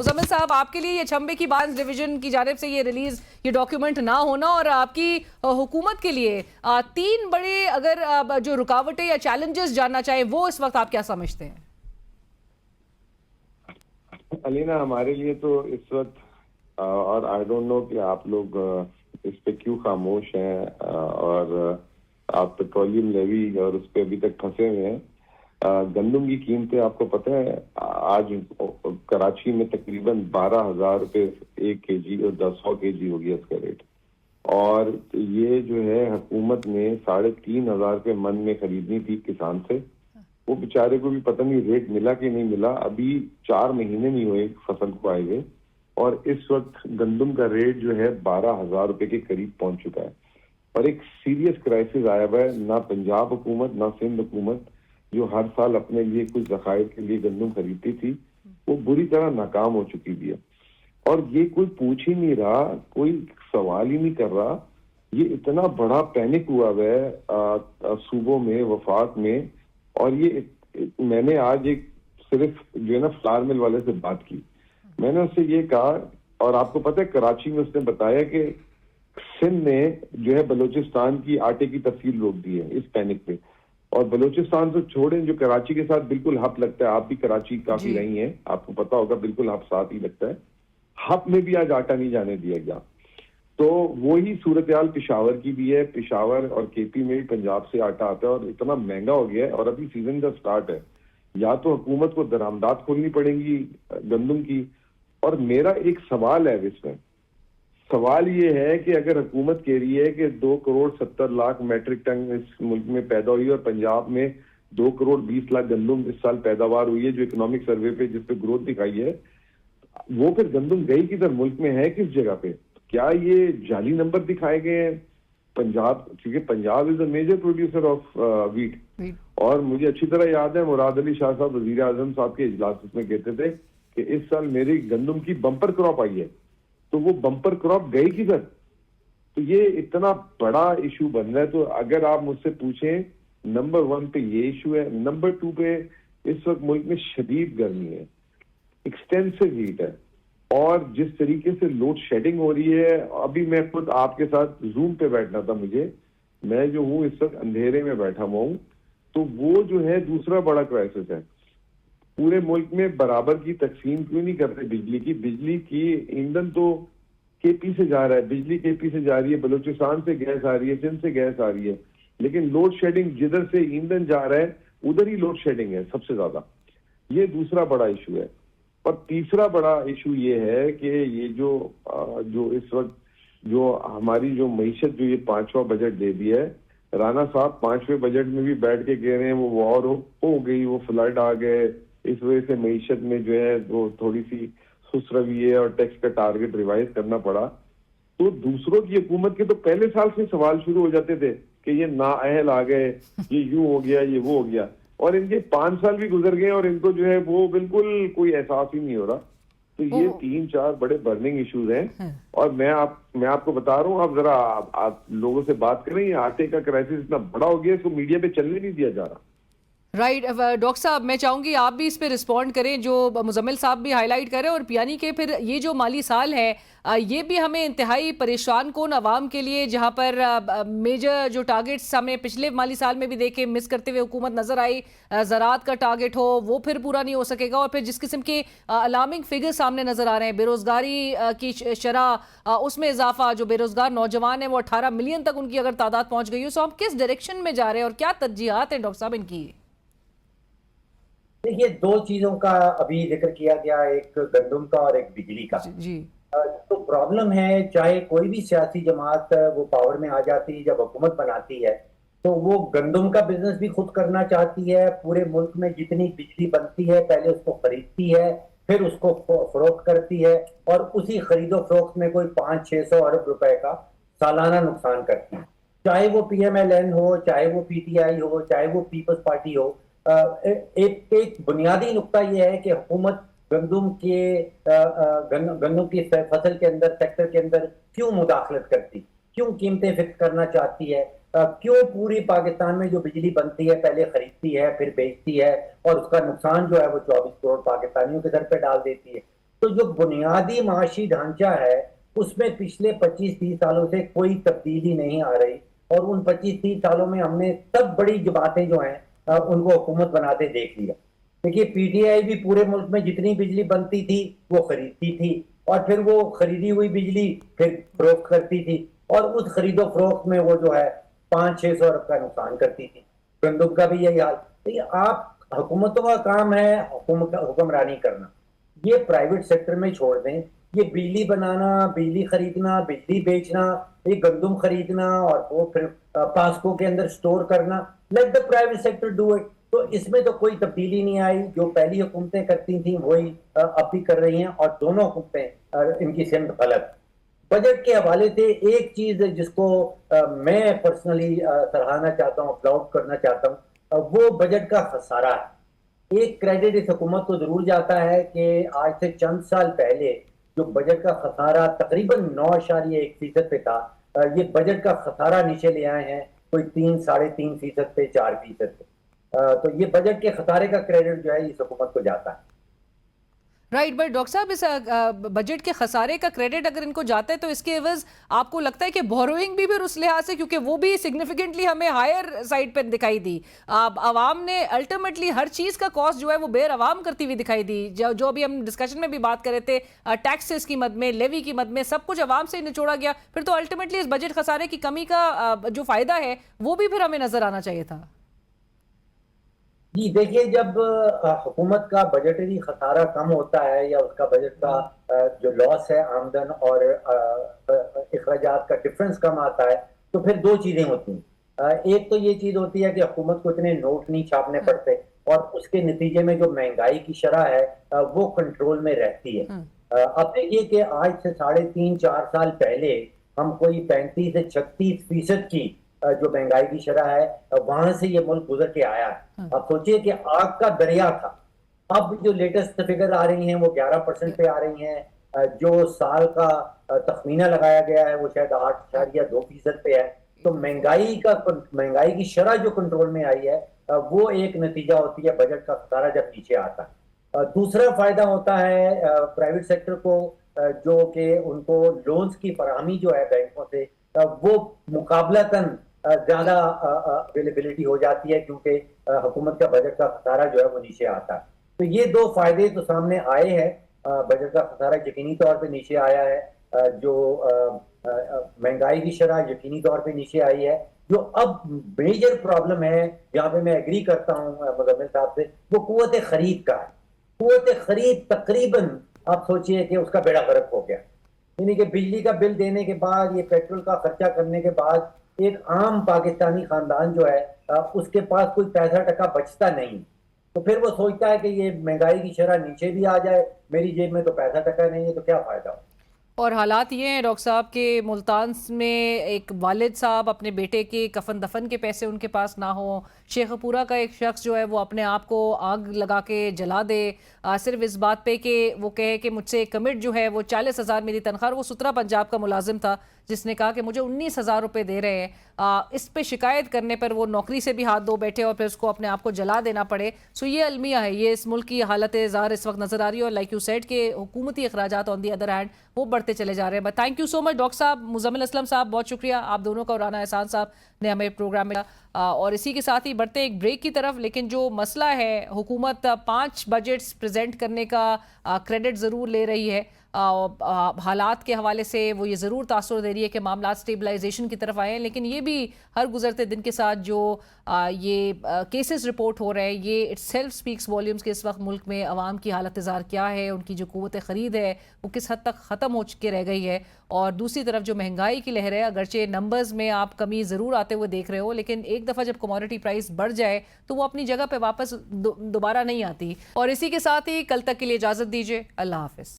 مزمل صاحب، آپ کے لیے یہ چھمبے کی بانس ڈویژن کی جانب سے یہ ریلیز، یہ ڈاکیومنٹ نہ ہونا اور آپ کی حکومت کے لیے 3 بڑے اگر جو رکاوٹیں یا چیلنجز جاننا چاہیں وہ اس وقت آپ کیا سمجھتے ہیں؟ علینا، ہمارے لیے تو اس وقت اور آئی ڈونٹ نو کہ آپ لوگ اس پہ کیوں خاموش ہیں اور آپ پیٹرولیم لیوی اور اس پہ ابھی تک پھنسے ہوئے ہیں. گندم کی قیمتیں آپ کو پتہ ہے آج کراچی میں تقریباً 12,000 روپے 1 کے جی اور 100 کے جی ہو گیا اس کا ریٹ. اور یہ جو ہے حکومت نے 3,500 روپے من میں خریدنی تھی کسان سے. وہ بیچارے کو بھی پتہ نہیں ریٹ ملا کہ نہیں ملا. ابھی 4 مہینے نہیں ہوئے فصل کو آئے ہوئے اور اس وقت گندم کا ریٹ جو ہے 12,000 روپے کے قریب پہنچ چکا ہے. اور ایک سیریس کرائسس آیا ہوا ہے. نہ پنجاب حکومت نہ سندھ حکومت جو ہر سال اپنے لیے کچھ ذخائر کے لیے گندم خریدتی تھی وہ بری طرح ناکام ہو چکی بھی ہے. اور یہ کوئی پوچھ ہی نہیں رہا, کوئی سوال ہی نہیں کر رہا. یہ اتنا بڑا پینک ہوا ہوا ہے صوبوں میں, وفاق میں. اور یہ میں نے آج ایک صرف جو ہے نا فلار مل والے سے بات کی. میں نے اس سے یہ کہا, اور آپ کو پتہ ہے کراچی میں اس نے بتایا کہ سندھ نے جو ہے بلوچستان کی آٹے کی تفصیل روک دی ہے اس پینک پہ. اور بلوچستان سے چھوڑیں جو کراچی کے ساتھ بالکل ہب لگتا ہے, آپ بھی کراچی کافی رہی ہیں, آپ کو پتا ہوگا بالکل ہب ساتھ ہی لگتا ہے. ہب میں بھی آج آٹا نہیں جانے دیا گیا. تو وہی صورتحال پشاور کی بھی ہے. پشاور اور کے پی میں بھی پنجاب سے آٹا آتا ہے اور اتنا مہنگا ہو گیا ہے. اور ابھی سیزن کا سٹارٹ ہے, یا تو حکومت کو درآمدات کھولنی پڑیں گی گندم کی. اور میرا ایک سوال ہے اس میں, سوال یہ ہے کہ اگر حکومت کہہ رہی ہے کہ 2,70,00,000 میٹرک ٹن اس ملک میں پیدا ہوئی اور پنجاب میں 2,20,00,000 گندم اس سال پیداوار ہوئی ہے, جو اکنامک سروے پہ جس پہ گروتھ دکھائی ہے, وہ پھر گندم گئی کدھر, ملک میں ہے کس جگہ پہ؟ کیا یہ جعلی نمبر دکھائے گئے ہیں؟ پنجاب, کیونکہ پنجاب از اے میجر پروڈیوسر آف ویٹ. اور مجھے اچھی طرح یاد ہے مراد علی شاہ صاحب وزیر اعظم صاحب کے اجلاس میں کہتے تھے کہ اس سال میری گندم کی بمپر کراپ آئی ہے. تو وہ بمپر کراپ گئی کدھر؟ تو یہ اتنا بڑا ایشو بن رہا ہے. تو اگر آپ مجھ سے پوچھیں, نمبر 1 پہ یہ ایشو ہے. نمبر 2 پہ اس وقت ملک میں شدید گرمی ہے, ایکسٹینسو ہیٹ ہے, اور جس طریقے سے لوڈ شیڈنگ ہو رہی ہے. ابھی میں خود آپ کے ساتھ زوم پہ بیٹھنا تھا مجھے, میں جو ہوں اس وقت اندھیرے میں بیٹھا ہوا ہوں. تو وہ جو ہے دوسرا بڑا کرائسس ہے. پورے ملک میں برابر کی تقسیم کیوں نہیں کرتے بجلی کی؟ بجلی کی ایندھن تو کے پی سے جا رہا ہے, بجلی کے پی سے جا رہی ہے, بلوچستان سے گیس آ رہی ہے, سندھ سے گیس آ رہی ہے, لیکن لوڈ شیڈنگ جدھر سے ایندھن جا رہا ہے ادھر ہی لوڈ شیڈنگ ہے سب سے زیادہ. یہ دوسرا بڑا ایشو ہے. اور تیسرا بڑا ایشو یہ ہے کہ یہ جو اس وقت جو ہماری جو معیشت, جو یہ 5واں بجٹ دے دیا ہے, رانا صاحب 5ویں بجٹ میں بھی بیٹھ کے کہہ رہے ہیں وہ وار ہو گئی, وہ فلڈ آ گئے, اس وجہ سے معیشت میں جو ہے وہ تھوڑی سی سست روی ہے اور ٹیکس کا ٹارگٹ ریوائز کرنا پڑا. تو دوسروں کی حکومت کے تو پہلے سال سے سوال شروع ہو جاتے تھے کہ یہ نااہل آ گئے, یہ یوں ہو گیا, یہ وہ ہو گیا. اور ان کے 5 سال بھی گزر گئے اور ان کو جو ہے وہ بالکل کوئی احساس ہی نہیں ہو رہا. تو یہ 3-4 بڑے برننگ ایشوز ہیں. اور میں آپ کو بتا رہا ہوں, آپ ذرا آپ لوگوں سے بات کریں, یہ آٹے کا کرائسس اتنا بڑا ہو گیا, اس کو میڈیا پہ چلنے نہیں دیا جا رہا. رائٹ. ڈاکٹر صاحب میں چاہوں گی آپ بھی اس پہ رسپونڈ کریں, جو مزمل صاحب بھی ہائی لائٹ کریں, اور یعنی کہ پھر یہ جو مالی سال ہے یہ بھی ہمیں انتہائی پریشان کن عوام کے لیے, جہاں پر میجر جو ٹارگٹس ہمیں پچھلے مالی سال میں بھی دیکھے مس کرتے ہوئے حکومت نظر آئی, زراعت کا ٹارگٹ ہو وہ پھر پورا نہیں ہو سکے گا, اور پھر جس قسم کے الارمنگ فگر سامنے نظر آ رہے ہیں, بے روزگاری کی شرح اس میں اضافہ, جو بے روزگار نوجوان ہیں وہ 18 ملین تک ان کی اگر تعداد پہنچ گئی ہو, سو ہم کس ڈائریکشن میں جا رہے ہیں اور کیا ترجیحات ہیں ڈاکٹر صاحب ان کی؟ دیکھیے 2 چیزوں کا ابھی ذکر کیا گیا, ایک گندم کا اور ایک بجلی کا. تو پرابلم ہے, چاہے کوئی بھی سیاسی جماعت وہ پاور میں آ جاتی ہے, جب حکومت بناتی ہے تو وہ گندم کا بزنس بھی خود کرنا چاہتی ہے. پورے ملک میں جتنی بجلی بنتی ہے پہلے اس کو خریدتی ہے, پھر اس کو فروخت کرتی ہے, اور اسی خرید و فروخت میں کوئی 500-600 ارب روپے کا سالانہ نقصان کرتی ہے. چاہے وہ پی ایم ایل این ہو, چاہے وہ پی ٹی آئی ہو, چاہے وہ پیپلز پارٹی ہو. ایک بنیادی نقطہ یہ ہے کہ حکومت گندم کی فصل کے اندر, سیکٹر کے اندر کیوں مداخلت کرتی, کیوں قیمتیں فکس کرنا چاہتی ہے, کیوں پوری پاکستان میں جو بجلی بنتی ہے پہلے خریدتی ہے پھر بیچتی ہے, اور اس کا نقصان جو ہے وہ 24 کروڑ پاکستانیوں کے سر پہ ڈال دیتی ہے. تو جو بنیادی معاشی ڈھانچہ ہے اس میں پچھلے 25-30 سالوں سے کوئی تبدیلی نہیں آ رہی، اور ان 25-30 سالوں میں ہم نے سب بڑی باتیں جو ہیں ان کو حکومت بناتے دیکھ لیا۔ دیکھیے پی ٹی آئی بھی پورے ملک میں جتنی بجلی بنتی تھی وہ خریدتی تھی، اور پھر وہ خریدی ہوئی بجلی پھر فروخت کرتی تھی، اور اس خرید و فروخت میں وہ جو ہے 500-600 ارب کا نقصان کرتی تھی۔ گندم کا بھی یہی حال۔ آپ حکومتوں کا کام ہے حکمرانی کرنا، یہ پرائیویٹ سیکٹر میں چھوڑ دیں، یہ بجلی بنانا، بجلی خریدنا، بجلی بیچنا، یہ گندم خریدنا اور وہ پھر پاسکو کے اندر سٹور کرنا، let the private sector do it. تو اس میں تو کوئی تبدیلی نہیں آئی، جو پہلی حکومتیں کرتی تھیں وہی اب بھی کر رہی ہیں، اور دونوں حکومتیں ان کی سمت غلط۔ بجٹ کے حوالے سے ایک چیز جس کو میں پرسنلی سراہنا چاہتا ہوں، اپلاؤڈ کرنا چاہتا ہوں، وہ بجٹ کا خسارہ ہے۔ ایک کریڈٹ اس حکومت کو ضرور جاتا ہے کہ آج سے چند سال پہلے جو بجٹ کا خسارہ تقریباً 9.1% پہ تھا، یہ بجٹ کا خسارہ نیچے لے آئے ہیں کوئی 3-3.5% پہ، 4% پہ۔ تو یہ بجٹ کے خسارے کا کریڈٹ جو ہے اس حکومت کو جاتا ہے۔ رائٹ، بٹ ڈاکٹر صاحب اس بجٹ کے خسارے کا کریڈٹ اگر ان کو جاتا ہے تو اس کے عوض آپ کو لگتا ہے کہ بوروئنگ بھی پھر اس لحاظ سے، کیونکہ وہ بھی سگنیفیکنٹلی ہمیں ہائر سائڈ پہ دکھائی دی، عوام نے الٹیمیٹلی ہر چیز کا کاسٹ جو ہے وہ بیر عوام کرتی ہوئی دکھائی دی، جو ابھی ہم ڈسکشن میں بھی بات کر رہے تھے، ٹیکسز کی مد میں، لیوی کی مد میں، سب کچھ عوام سے نچوڑا گیا، پھر تو الٹیمیٹلی اس بجٹ خسارے کی کمی کا جو فائدہ ہے وہ بھی پھر ہمیں نظر آنا چاہیے تھا۔ جی دیکھیے، جب حکومت کا بجٹری خسارہ کم ہوتا ہے یا اس کا بجٹ کا جو لاس ہے آمدن اور اخراجات کا ڈفرنس کم آتا ہے، تو پھر دو چیزیں ہوتی ہیں۔ ایک تو یہ چیز ہوتی ہے کہ حکومت کو اتنے نوٹ نہیں چھاپنے پڑتے، اور اس کے نتیجے میں جو مہنگائی کی شرح ہے وہ کنٹرول میں رہتی ہے۔ اب دیکھیے کہ آج سے 3.5-4 سال پہلے ہم کوئی 35 سے 36% کی جو مہنگائی کی شرح ہے وہاں سے یہ ملک گزر کے آیا ہے۔ اب سوچئے کہ آگ کا دریا تھا، اب جو لیٹسٹ فگر آ رہی ہیں وہ 11% پہ آ رہی ہیں، جو سال کا تخمینہ لگایا گیا ہے وہ شاید 8.2% پہ ہے۔ تو مہنگائی کی شرح جو کنٹرول میں آئی ہے وہ ایک نتیجہ ہوتی ہے بجٹ کا خسارہ جب نیچے آتا ہے۔ دوسرا فائدہ ہوتا ہے پرائیویٹ سیکٹر کو، جو کہ ان کو لونز کی فراہمی جو ہے بینکوں سے وہ مقابلتاً زیادہ اویلیبلٹی ہو جاتی ہے، کیونکہ حکومت کا بجٹ کا خسارہ جو ہے وہ نیچے آتا ہے۔ تو یہ دو فائدے تو سامنے آئے ہیں، بجٹ کا خسارہ یقینی طور پہ نیچے آیا ہے، جو مہنگائی کی شرح یقینی طور پہ نیچے آئی ہے۔ جو اب میجر پرابلم ہے جہاں پہ میں ایگری کرتا ہوں مزمل صاحب سے، وہ قوت خرید کا ہے۔ قوت خرید تقریباً آپ سوچئے کہ اس کا بیڑا غرق ہو گیا، یعنی کہ بجلی کا بل دینے کے بعد، یہ پیٹرول کا خرچہ کرنے کے بعد، ایک عام پاکستانی خاندان جو ہے اس کے پاس کوئی پیسہ ٹکا بچتا نہیں۔ تو پھر وہ سوچتا ہے کہ یہ مہنگائی کی شرح نیچے بھی آ جائے، میری جیب میں تو پیسہ ٹکا نہیں ہے، تو کیا فائدہ ہو۔ اور حالات یہ ہیں ڈاکٹر صاحب کہ ملتان میں ایک والد صاحب اپنے بیٹے کے کفن دفن کے پیسے ان کے پاس نہ ہوں، شیخ پورہ کا ایک شخص جو ہے وہ اپنے آپ کو آگ لگا کے جلا دے صرف اس بات پہ کہ وہ کہے کہ مجھ سے کمٹ جو ہے وہ 40,000 میری تنخواہ، وہ سترہ پنجاب کا ملازم تھا جس نے کہا کہ مجھے 19,000 روپے دے رہے ہیں، اس پہ شکایت کرنے پر وہ نوکری سے بھی ہاتھ دھو بیٹھے اور پھر اس کو اپنے آپ کو جلا دینا پڑے۔ سو یہ المیہ ہے، یہ اس ملک کی حالت زار اس وقت نظر آ رہی ہے، اور لائک یو سیڈ کہ حکومتی اخراجات آن دی ادر ہینڈ وہ بڑھتے چلے جا رہے ہیں۔ But thank you so much doctor صاحب، مزمل اسلم صاحب بہت شکریہ آپ دونوں کا، اور رانا احسان صاحب نے ہمیں پروگرام میں، اور اسی کے ساتھ ہی بڑھتے ایک بریک کی طرف۔ لیکن جو مسئلہ ہے، حکومت 5 بجٹس پریزنٹ کرنے کا کریڈٹ ضرور لے رہی ہے، حالات کے حوالے سے وہ یہ ضرور تاثر دے رہی ہے کہ معاملات سٹیبلائزیشن کی طرف آئے ہیں، لیکن یہ بھی ہر گزرتے دن کے ساتھ جو یہ کیسز رپورٹ ہو رہے ہیں، یہ اٹ سیلف سپیکس والیومز کہ اس وقت ملک میں عوام کی حالت زار کیا ہے، ان کی جو قوت خرید ہے وہ کس حد تک ختم ہو چکے رہ گئی ہے، اور دوسری طرف جو مہنگائی کی لہر ہے، اگرچہ نمبرز میں آپ کمی ضرور آتے ہوئے دیکھ رہے ہو، لیکن ایک دفعہ جب کموڈٹی پرائس بڑھ جائے تو وہ اپنی جگہ پہ واپس دوبارہ نہیں آتی۔ اور اسی کے ساتھ ہی کل تک کے لیے اجازت دیجیے، اللہ حافظ۔